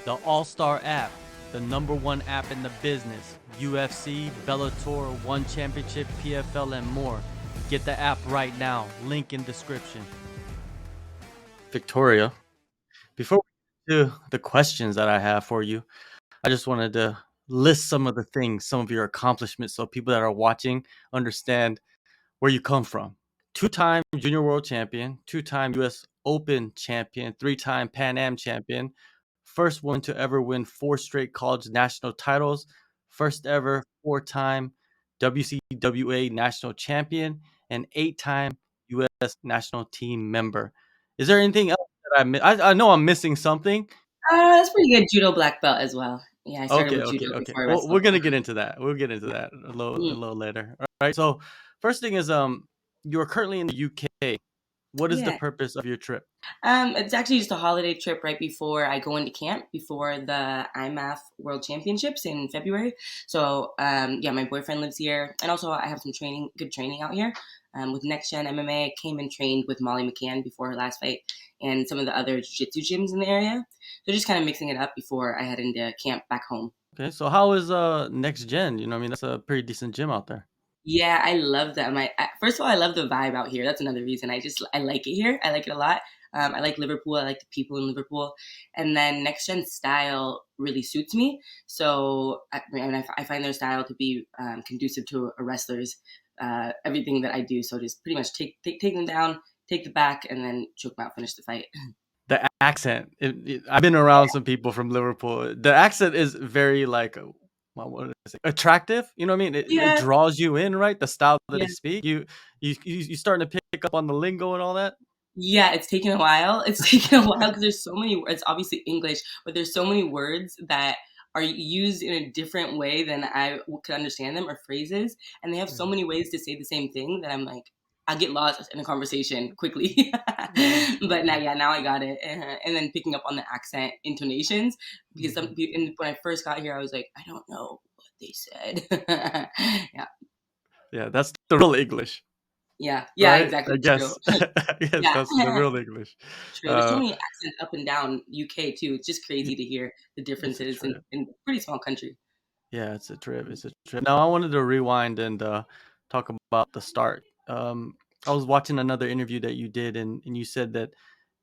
The AllStar app, the #1 app in the business. UFC, Bellator, One Championship, PFL, and more. Get the app right now. Link in description. Victoria, before we get to the questions that I have for you, I just wanted to list some of the things, some of your accomplishments, so people that are watching understand where you come from. 2-time Junior World Champion, 2-time US Open Champion, 3-time Pan Am Champion, first woman to ever win 4 straight college national titles, first ever 4-time WCWA National Champion, and 8-time US National Team member. Is there anything else that I know I'm missing something. That's pretty good. Judo black belt as well. Yeah, I started Okay, with okay, judo okay. before I Well, we're wrestled. gonna get into that. We'll get into that a Mm, little later. All right. So, first thing is, you are currently in the UK. What is the yeah. purpose of your trip? It's actually just a holiday trip right before I go into camp before the IMMAF World Championships in February. So, yeah, my boyfriend lives here, and also I have some good training out here. With Next Gen MMA, I came and trained with Molly McCann before her last fight, and some of the other jiu-jitsu gyms in the area. So just kind of mixing it up before I head into camp back home. Okay. So, how is Next Gen? You know, what I mean, that's a pretty decent gym out there. Yeah, I love them. First of all, I love the vibe out here. That's another reason. I like it here. I like it a lot. I like Liverpool. I like the people in Liverpool, and then Next Gen style really suits me. So I find their style to be conducive to a wrestler's everything that I do. So just pretty much take them down, take the back, and then choke them out, finish the fight. The accent. I've been around some people from Liverpool. The accent is very like, what is it? Attractive. You know what I mean? It Yeah, draws you in, right? The style that they yeah. speak. You starting to pick up on the lingo and all that. Yeah, it's taken a while. It's taken a while because there's so many it's obviously English, but there's so many words that are used in a different way than could understand them or phrases, and they have so Mhm. many ways to say the same thing that I'm like, I get lost in a conversation quickly. Yeah. But now, yeah, now I got it. And then picking up on the accent intonations because Mhm. when I first got here, I was like, I don't know what they said. Yeah, Yeah, that's the real English, yeah, right? exactly. I True. guess. Yes, Yeah. that's the real English. True. There's so Uh, many accents up and down UK too. It's just yeah, crazy to hear the it's a differences trip. in a pretty small country. Yeah, it's a trip. It's a trip. Now I wanted to rewind and talk about the start. I was watching another interview that you did, and you said that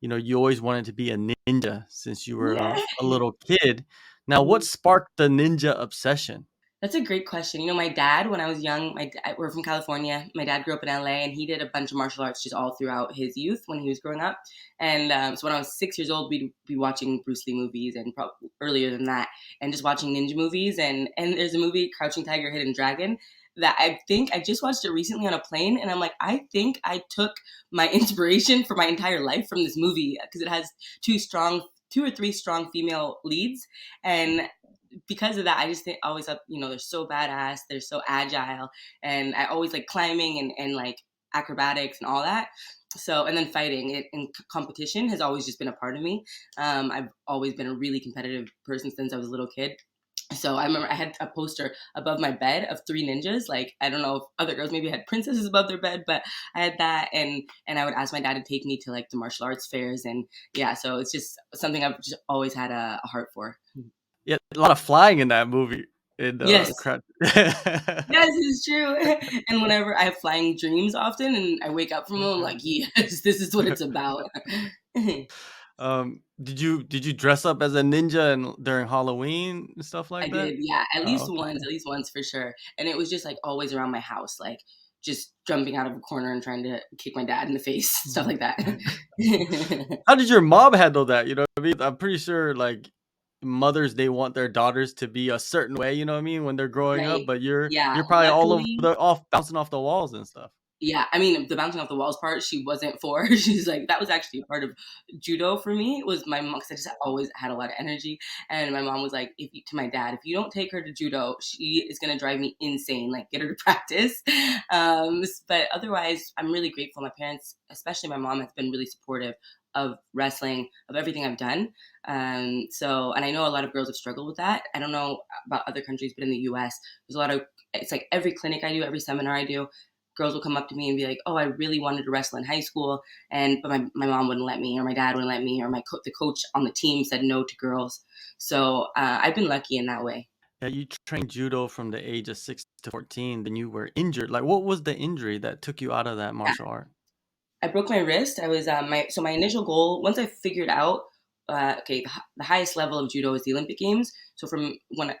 you always wanted to be a ninja since you were Yeah. a little kid. Now, what Mhm. sparked the ninja obsession? That's a great question. My dad, when I was young, we're from California. My dad grew up in LA, and he did a bunch of martial arts just all throughout his youth when he was growing up. And so when I was 6 years old, we'd be watching Bruce Lee movies, and probably earlier than that, and just watching ninja movies. And there's a movie, Crouching Tiger, Hidden Dragon, that I think I just watched it recently on a plane, and I'm like, I think I took my inspiration for my entire life from this movie because it has two or three strong female leads, and because of that, I just think always up, they're so badass, they're so agile, and I always like climbing and like acrobatics and all that. So, and then fighting it in competition has always just been a part of me. I've always been a really competitive person since I was a little kid. So I remember I had a poster above my bed of three ninjas. Like I don't know if other girls maybe had princesses above their bed, but I had that, and I would ask my dad to take me to like the martial arts fairs, and yeah. So it's just something I've just always had a heart for. Yeah, a lot of flying in that movie. In Yes, Crouch. yes, it's true. And whenever I have flying dreams often and I wake up from them, I'm Okay. like, yes, this is what it's about. I Did you dress up as a ninja and during Halloween and stuff like that? did, yeah, Oh, okay. at least once for sure. And it was just like always around my house, like just jumping out of a corner and trying to kick my dad in the face, stuff Mhm. like that. How did your mom handle that? You know what I mean? I'm pretty sure like mothers they want their daughters to be a certain way, you know what I mean, when they're growing up, Right. but you're Yeah. you're probably all over Luckily, the off bouncing off the walls and stuff. yeah, I mean, the bouncing off the walls part, she wasn't for. She's like, that was actually a part of judo for me. It was my mom, because I just always had a lot of energy. And my mom was like, to my dad, if you don't take her to judo, she is going to drive me insane. Like, get her to practice. But otherwise, I'm really grateful. My parents, especially my mom, has been really supportive of wrestling, of everything I've done. And I know a lot of girls have struggled with that. I don't know about other countries, but in the US, there's a lot of, it's like every clinic I do, every seminar I do, girls will come up to me and be like, "Oh, I really wanted to wrestle in high school, but my mom wouldn't let me, or my dad wouldn't let me, or the coach on the team said no to girls." So I've been lucky in that way. Yeah, you trained judo from the age of 6 to 14, then you were injured. Like, what was the injury that took you out of that Yeah. martial art? I broke my wrist. I was my initial goal, once I figured out okay, the highest level of judo is the Olympic Games. So from when I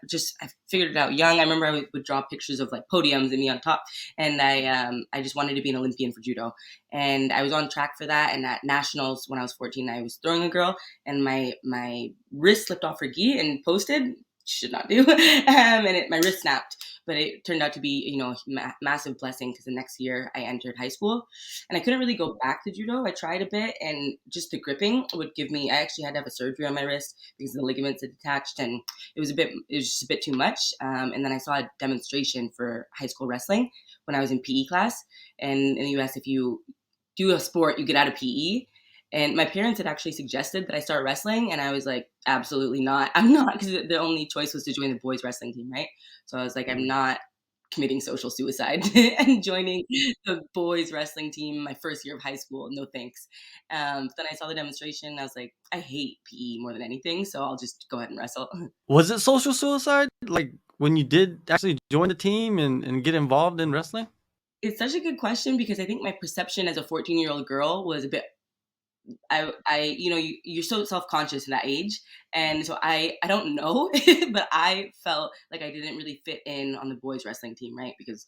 figured it out young, I remember would draw pictures of like podiums and me on top, and I just wanted to be an Olympian for judo, and I was on track for that. And at nationals when I was 14, I was throwing a girl, and my wrist slipped off her gi and posted. Should not do, my wrist snapped. But it turned out to be, a massive blessing because the next year I entered high school, and I couldn't really go back to judo. I tried a bit, and just the gripping would give me. I actually had to have a surgery on my wrist because the ligaments had detached, and it was just a bit too much. And then I saw a demonstration for high school wrestling when I was in PE class, and in the U.S., if you do a sport, you get out of PE. And my parents had actually suggested that I start wrestling, and I was like, absolutely not. I'm not, because the only choice was to join the boys wrestling team, right? So I was like, I'm not committing social suicide and joining the boys wrestling team my first year of high school. No thanks. Then I saw the demonstration. I was like, I hate PE more than anything, so I'll just go ahead and wrestle. Was it social suicide? Like, when you did actually join the team and get involved in wrestling? It's such a good question because I think my perception as a 14-year-old girl was a bit. You're so self conscious in that age, and so I don't know, but I felt like I didn't really fit in on the boys wrestling team, right? Because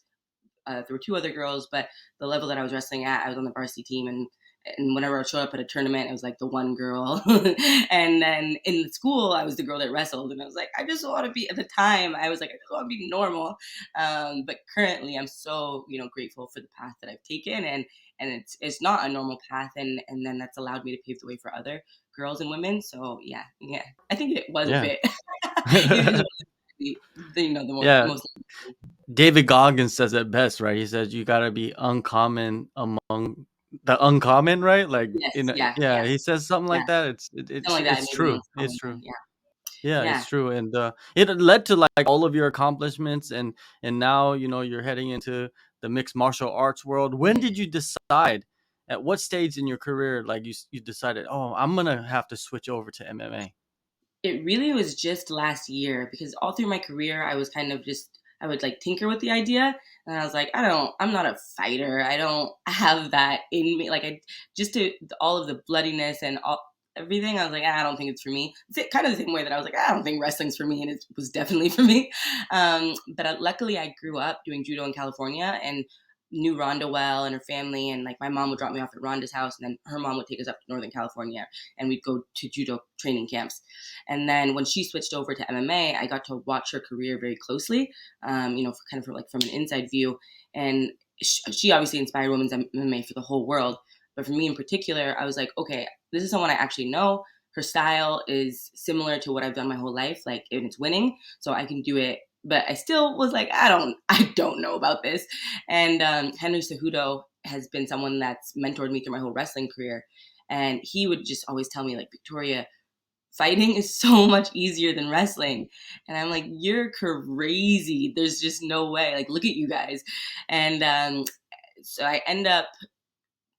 there were two other girls, but the level that I was wrestling at, I was on the varsity team, and whenever I showed up at a tournament, it was like the one girl. And then in the school, I was the girl that wrestled, and I was like, I just want to be. At the time, I was like, I just want to be normal. But currently, I'm so grateful for the path that I've taken, and it's not a normal path, and then that's allowed me to pave the way for other girls and women. So yeah, I think it was a Yeah. bit. It is the Yeah. most. David Goggins says it best, right? He says you gotta be uncommon among the uncommon, right? Like, Yes, yeah, yeah, yeah. he says something Yeah, like that. something like that. It's Maybe the true. most It's common true. thing. Yeah, Yeah, yeah. it's true, and it led to like all of your accomplishments, and now you're heading into the mixed martial arts world. When Mhm. did you decide? At what stage in your career, like you decided, oh, I'm gonna have to switch over to MMA? It really was just last year because all through my career, I was kind of just I would like tinker with the idea, and I was like, I'm not a fighter. I don't have that in me. Like I just to all of the bloodiness and everything. I was like, I don't think it's for me. It's kind of the same way that I was like, I don't think wrestling's for me, and it was definitely for me. But luckily, I grew up doing judo in California and knew Ronda well and her family, and like my mom would drop me off at Ronda's house, and then her mom would take us up to Northern California, and we'd go to judo training camps. And then when she switched over to MMA, I got to watch her career very closely, kind of from an inside view. And she obviously inspired women's MMA for the whole world. But for me in particular, I was like, okay, this is someone I actually know. Her style is similar to what I've done my whole life, like, and it's winning, so I can do it. But I still was like, I don't know about this. And Henry Cejudo has been someone that's mentored me through my whole wrestling career, and he would just always tell me like, Victoria, fighting is so much easier than wrestling. And I'm like, you're crazy. There's just no way. Like, look at you guys. And so I end up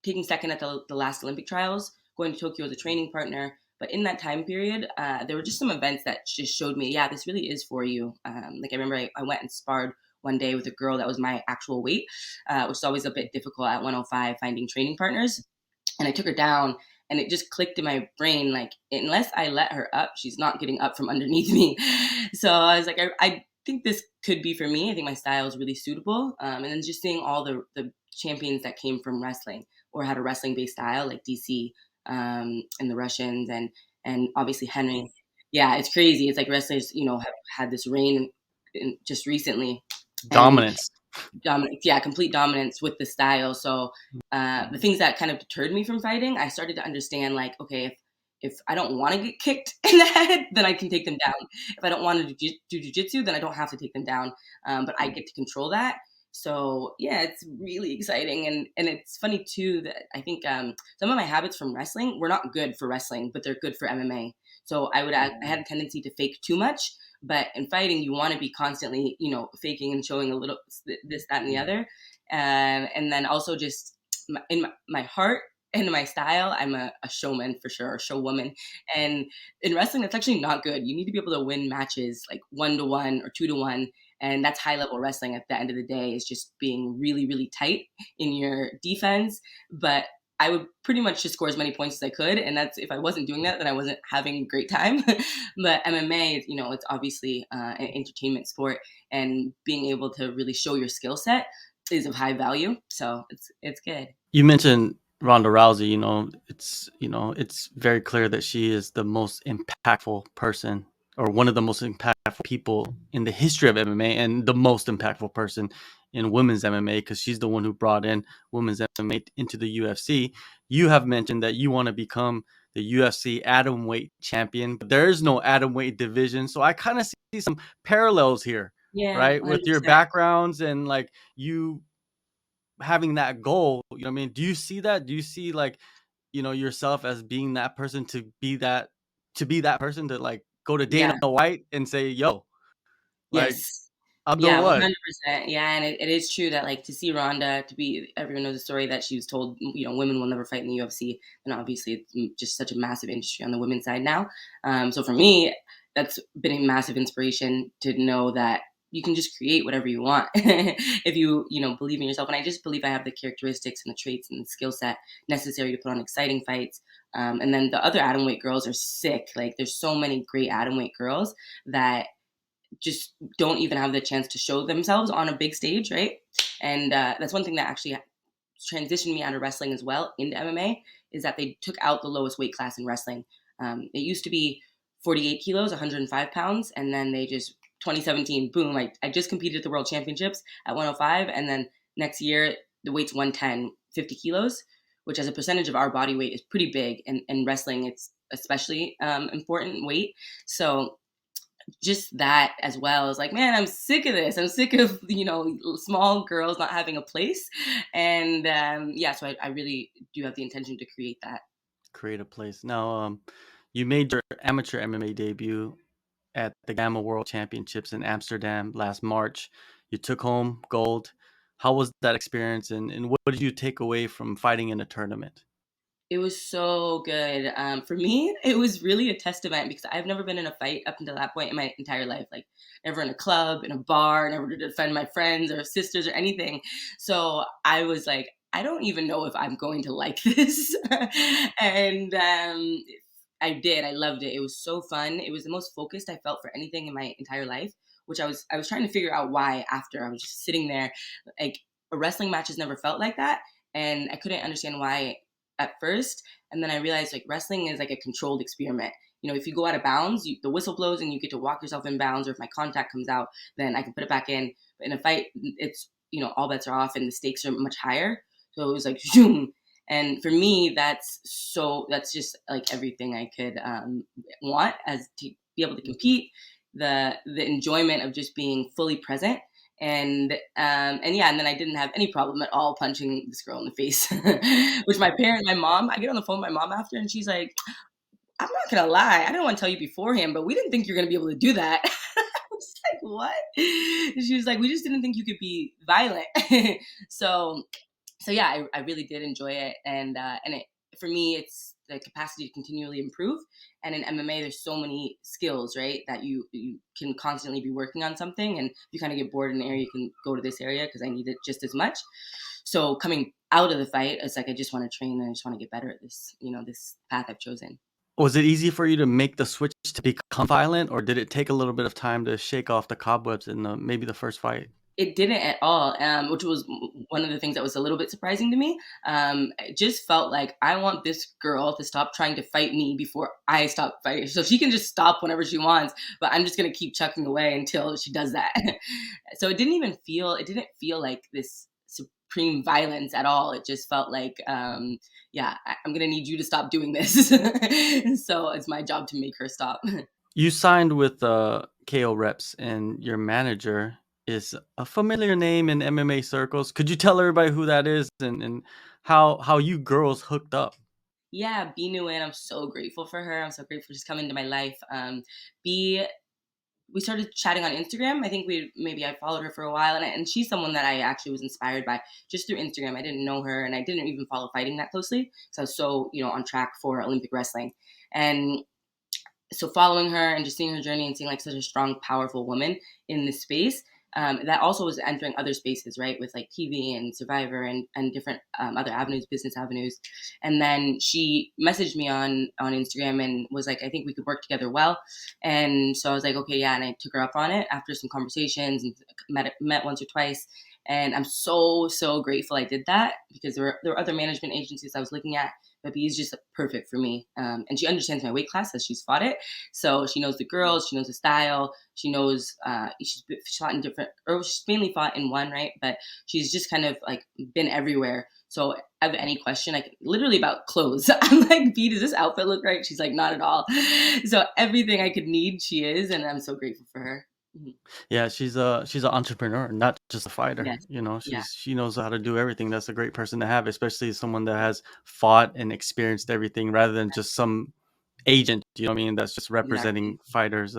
taking second at the last Olympic trials, going to Tokyo as a training partner. But in that time period, there were just some events that just showed me, yeah, this really is for you. Like I remember I went and sparred one day with a girl that was my actual weight, which is always a bit difficult at 105 finding training partners. And I took her down, and it just clicked in my brain like, unless I let her up, she's not getting up from underneath me. So I was like, I think this could be for me. I think my style is really suitable. And then just seeing all the champions that came from wrestling or had a wrestling based style, like DC, and the Russians, and obviously Henry. Yeah, it's crazy. It's like wrestlers have had this reign just recently. And Dominance. dominance, yeah, complete dominance with the style. So the things that kind of deterred me from fighting, I started to understand like, okay, if I don't want to get kicked in the head, then I can take them down. If I don't want to do jujitsu, then I don't have to take them down. But I get to control that. So yeah, it's really exciting, and it's funny too that I think some of my habits from wrestling were not good for wrestling, but they're good for MMA. So I had a tendency to fake too much, but in fighting, you want to be constantly, faking and showing a little this, that, and the other. And then also just in my heart and my style, I'm a showman for sure, a showwoman. And in wrestling, that's actually not good. You need to be able to win matches like 1-1 or 2-1. And that's high level wrestling at the end of the day, is just being really, really tight in your defense. But I would pretty much just score as many points as I could. And that's, if I wasn't doing that, then I wasn't having a great time. But MMA, it's obviously an entertainment sport, and being able to really show your skill set is of high value. So it's good. You mentioned Ronda Rousey. It's very clear that she is the most impactful person, or one of the most impactful people in the history of MMA, and the most impactful person in women's MMA, because she's the one who brought in women's MMA into the UFC. You have mentioned that you want to become the UFC atomweight champion, but there is no atomweight division. So I kind of see some parallels here, Yeah, right? With your 100%. backgrounds and like you having that goal, what I mean? Do you see that? Do you see like, yourself as being that person, to be that person to like go to Dana Yeah. White and say, "Yo, like Yes. I'm the Yeah, one." 100%. Yeah, and it is true that, like, to see Ronda, to be everyone knows the story that she was told, women will never fight in the UFC, and obviously it's just such a massive industry on the women's side now. So for me, that's been a massive inspiration to know that you can just create whatever you want if believe in yourself. And I just believe I have the characteristics and the traits and the skill set necessary to put on exciting fights. And then the other atomweight girls are sick. Like, there's so many great atomweight girls that just don't even have the chance to show themselves on a big stage, right? And that's one thing that actually transitioned me out of wrestling as well into MMA, is that they took out the lowest weight class in wrestling. It used to be 48 kilos, 105 pounds, and then they just 2017, boom! I just competed at the World Championships at 105, and then next year the weight's 110, 50 kilos, which as a percentage of our body weight is pretty big, and in wrestling it's especially important weight. So just that as well is like, man, I'm sick of this. I'm sick of small girls not having a place. And yeah, so I really do have the intention to create that. Create a place. Now, you made your amateur MMA debut at the Gamma World Championships in Amsterdam last March. You took home gold. How was that experience, and what did you take away from fighting in a tournament? It was so good. For me, it was really a testament, because I've never been in a fight up until that point in my entire life. Like, never in a club, in a bar, never to defend my friends or sisters or anything. So I was like, I don't even know if I'm going to like this. And I did. I loved it. It was so fun. It was the most focused I felt for anything in my entire life, which I was trying to figure out why after. I was just sitting there, like, a wrestling match has never felt like that, and I couldn't understand why at first. And then I realized, like, wrestling is like a controlled experiment. If you go out of bounds, the whistle blows and you get to walk yourself in bounds, or if my contact comes out, then I can put it back in. But in a fight, it's, all bets are off and the stakes are much higher. So it was like zoom. And for me, that's just like everything I could want, as to be able to compete, the enjoyment of just being fully present. And yeah, and then I didn't have any problem at all punching this girl in the face. Which my mom, I get on the phone with my mom after, and she's like, I'm not gonna lie, I didn't want to tell you beforehand, but we didn't think you're gonna be able to do that. I was like, what? She was like, we just didn't think you could be violent. so so yeah, I really did enjoy it, and for me, it's the capacity to continually improve. And in MMA, there's so many skills, right, that you can constantly be working on something, and if you kind of get bored in an area, you can go to this area because I need it just as much. So coming out of the fight, it's like I just want to train, and I just want to get better at this path I've chosen. Was it easy for you to make the switch to become violent, or did it take a little bit of time to shake off the cobwebs in maybe the first fight? It didn't at all, which was one of the things that was a little bit surprising to me. It just felt like, I want this girl to stop trying to fight me before I stop fighting. So she can just stop whenever she wants, but I'm just gonna keep chucking away until she does that. So it didn't feel like this supreme violence at all. It just felt like, yeah, I'm gonna need you to stop doing this. So it's my job to make her stop. You signed with KO Reps, and your manager is a familiar name in MMA circles. Could you tell everybody who that is, and how you girls hooked up? Yeah, B Nguyen, I'm so grateful for her. I'm so grateful she's come into my life. B we started chatting on Instagram. I think I followed her for a while, and she's someone that I actually was inspired by just through Instagram. I didn't know her, and I didn't even follow fighting that closely, so I was so on track for Olympic wrestling, and so following her and just seeing her journey and seeing like such a strong, powerful woman in this space. That also was entering other spaces, right, with like TV and Survivor and different other avenues, business avenues. And then she messaged me on Instagram and was like, I think we could work together well. And so I was like, okay, yeah. And I took her up on it after some conversations and met once or twice. And I'm so grateful I did that, because there were other management agencies I was looking at, but B is just perfect for me. And she understands my weight class as she's fought it. So she knows the girls, she knows the style, she knows she's fought in different, or she's mainly fought in one, right? But she's just kind of like been everywhere. So if I have any question, I can literally about clothes. I'm like, B, does this outfit look right? She's like, not at all. So everything I could need, she is, and I'm so grateful for her. Mhm. Yeah, she's an entrepreneur, not just a fighter. Yes. You know, Yeah. she knows how to do everything. That's a great person to have, especially someone that has fought and experienced everything rather than just some agent, you know what I mean, that's just Exactly. representing fighters.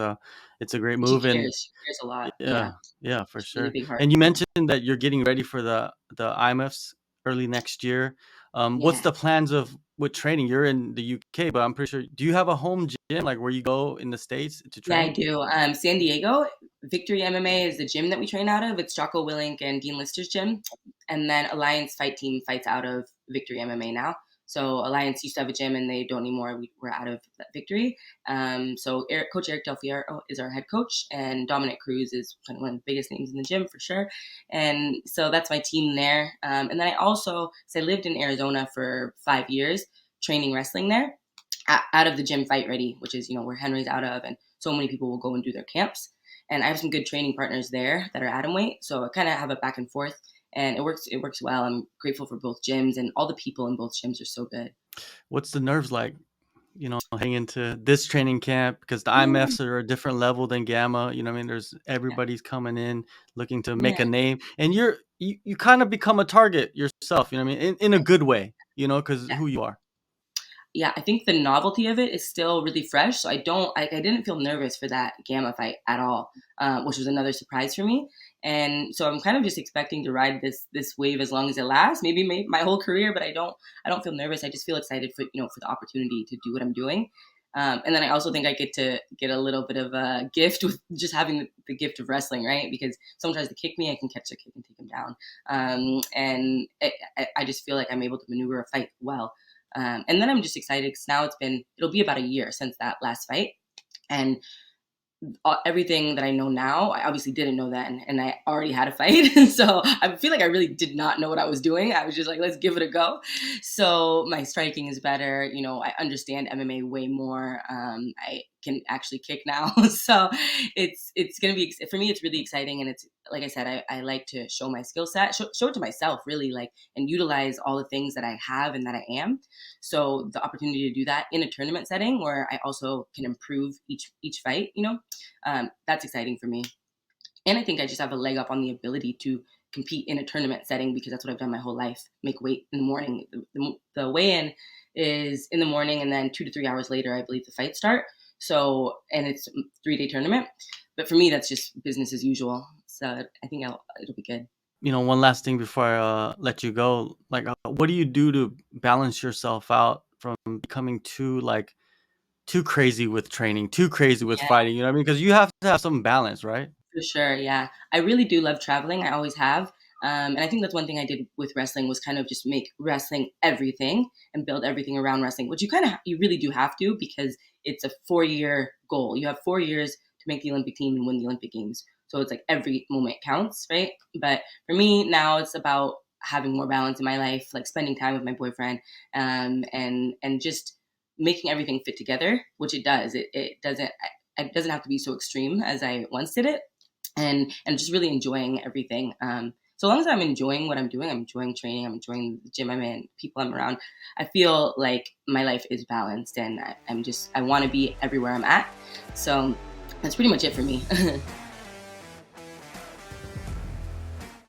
It's a great And she move. And cares. She cares a lot. Yeah. yeah, yeah, for She's a really sure. big heart. And you mentioned that you're getting ready for the IMFs early next year. What's Yeah. the plans of with training? You're in the UK, but I'm pretty sure. Do you have a home gym like where you go in the States to Yeah, I train? do. San Diego, Victory MMA is the gym that we train out of. It's Jocko Willink and Dean Lister's gym. And then Alliance Fight Team fights out of Victory MMA now. So Alliance used to have a gym and they don't anymore. We're out of that Victory. Coach Eric Del Fierro is our head coach, and Dominic Cruz is kind of one of the biggest names in the gym for sure. And so that's my team there. And then I lived in Arizona for 5 years training wrestling there, out of the gym Fight Ready, which is where Henry's out of, and so many people will go and do their camps. And I have some good training partners there that are atom weight, so I kind of have a back and forth, and it works. It works well. I'm grateful for both gyms, and all the people in both gyms are so good. What's the nerves like? You know, heading into this training camp because the Yeah, IMFs are a different level than Gamma. You know, what I mean, there's yeah, everybody's coming in looking to make yeah. a name, and you kind of become a target yourself. You know, what I mean, in a good way. You know, because Yeah. who you are. Yeah, I think the novelty of it is still really fresh. So I didn't feel nervous for that Gamma fight at all, which was another surprise for me. And so I'm kind of just expecting to ride this wave as long as it lasts, maybe my whole career. But I don't feel nervous. I just feel excited for the opportunity to do what I'm doing. And then I also think I get to get a little bit of a gift with just having the gift of wrestling, right? Because someone tries to kick me, I can catch a kick and take them down. I just feel like I'm able to maneuver a fight well. And then I'm just excited because now it'll be about a year since that last fight. And everything that I know now, I obviously didn't know that, and I already had a fight. So I feel like I really did not know what I was doing. I was just like, let's give it a go. So my striking is better. I understand MMA way more. I can actually kick now. So it's gonna be, for me, it's really exciting, and it's like I said, I like to show my skill set, show it to myself, really, like, and utilize all the things that I have and that I am. So the opportunity to do that in a tournament setting where I also can improve each fight, that's exciting for me. And I think I just have a leg up on the ability to compete in a tournament setting, because that's what I've done my whole life. Make weight in the morning. The weigh-in is in the morning, and then 2 to 3 hours later, I believe the fights start. So, and it's a 3-day tournament. But for me, that's just business as usual. So I think it'll be good. You know, one last thing before I let you go. Like, what do you do to balance yourself out from becoming too crazy with training, too crazy with Yeah. fighting? You know what I mean? Because you have to have some balance, right? For sure, yeah. I really do love traveling. I always have. And I think that's one thing I did with wrestling, was kind of just make wrestling everything and build everything around wrestling, which you really do have to, because it's a 4-year goal. You have 4 years to make the Olympic team and win the Olympic Games. So it's like every moment counts, right? But for me now, it's about having more balance in my life, like spending time with my boyfriend, and just making everything fit together, which it does. It doesn't have to be so extreme as I once did it, and just really enjoying everything. So long as I'm enjoying what I'm doing, I'm enjoying training, I'm enjoying the gym I'm in, people I'm around, I feel like my life is balanced, and I want to be everywhere I'm at. So that's pretty much it for me.